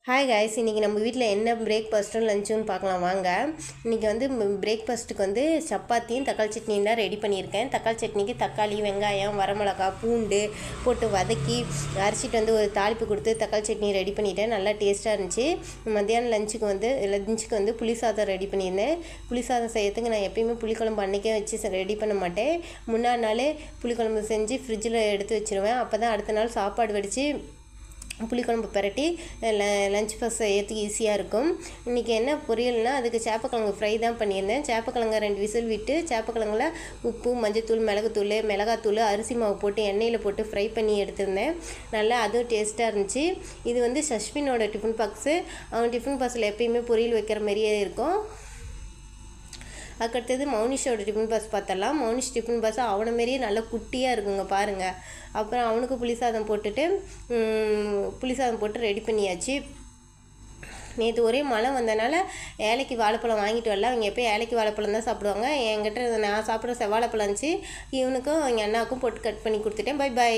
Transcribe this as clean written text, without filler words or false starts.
Hi guys, இன்றைக்கி நம்ம வீட்டில் என்ன பிரேக்ஃபாஸ்ட்டும் லஞ்சுன்னு பார்க்கலாம் வாங்க. இன்றைக்கி வந்து பிரேக்ஃபாஸ்ட்டுக்கு வந்து சப்பாத்தியும் தக்காளி சட்னியும் தான் ரெடி பண்ணியிருக்கேன். தக்காளி சட்னிக்கு தக்காளி, வெங்காயம், வரமிளகா, பூண்டு போட்டு வதக்கி அரைச்சிட்டு வந்து ஒரு தாளிப்பு கொடுத்து தக்காளி சட்னி ரெடி பண்ணிட்டேன். நல்லா டேஸ்ட்டாக இருந்துச்சு. மத்தியானம் லஞ்சுக்கு வந்து புளி சாதம் ரெடி பண்ணியிருந்தேன். புளி சாதம் செய்யறதுக்கு நான் எப்பயுமே புளிக்குழம்பு அன்றைக்கே வச்சு ரெடி பண்ண மாட்டேன். முன்னாடி நாளே புளிக்குழம்பு செஞ்சு ஃப்ரிட்ஜில் எடுத்து வச்சுருவேன். அப்போ தான் அடுத்த நாள் சாப்பாடு வடித்து புளிக்குழம்பு பரட்டி லஞ்ச் பாக்ஸ் செய்யறதுக்கு ஈஸியாக இருக்கும். இன்றைக்கி என்ன பொரியல்னால் அதுக்கு சேப்பக்கிழங்கு ஃப்ரை தான் பண்ணியிருந்தேன். சேப்பக்கிழங்கு 2 விசில் விட்டு சேப்பக்கிழங்குல உப்பு, மஞ்சத்தூள், மிளகாத்தூள், அரிசி மாவு போட்டு எண்ணெயில் போட்டு ஃப்ரை பண்ணி எடுத்திருந்தேன். நல்லா அதுவும் டேஸ்ட்டாக இருந்துச்சு. இது வந்து சஷ்மினோட டிஃபன் பாக்ஸு. அவன் டிஃபன் பாக்ஸில் எப்பயுமே பொரியல் வைக்கிற மாதிரியே இருக்கும். அதுக்கடுத்தது மௌனிஷோட டிஃபன் பாக்ஸ் பார்த்தலாம். மௌனிஷ் டிஃபன் பாக்ஸ் அவனை மாரியே நல்லா குட்டியாக இருக்குங்க பாருங்கள். அப்புறம் அவனுக்கு புளிசாதம் போட்டு ரெடி பண்ணியாச்சு. நேற்று ஒரே மழை வந்தனால ஏலைக்கு வாழைப்பழம் வாங்கிட்டு வரல. அவங்க எப்போயும் ஏலைக்கு வாழைப்பழம் தான் சாப்பிடுவாங்க. என்கிட்ட நான் சாப்பிட்ற செவ்வாழைப்பழம் இருந்துச்சு. இவனுக்கும் எங்கள் அண்ணாவுக்கும் போட்டு கட் பண்ணி கொடுத்துட்டேன். பை.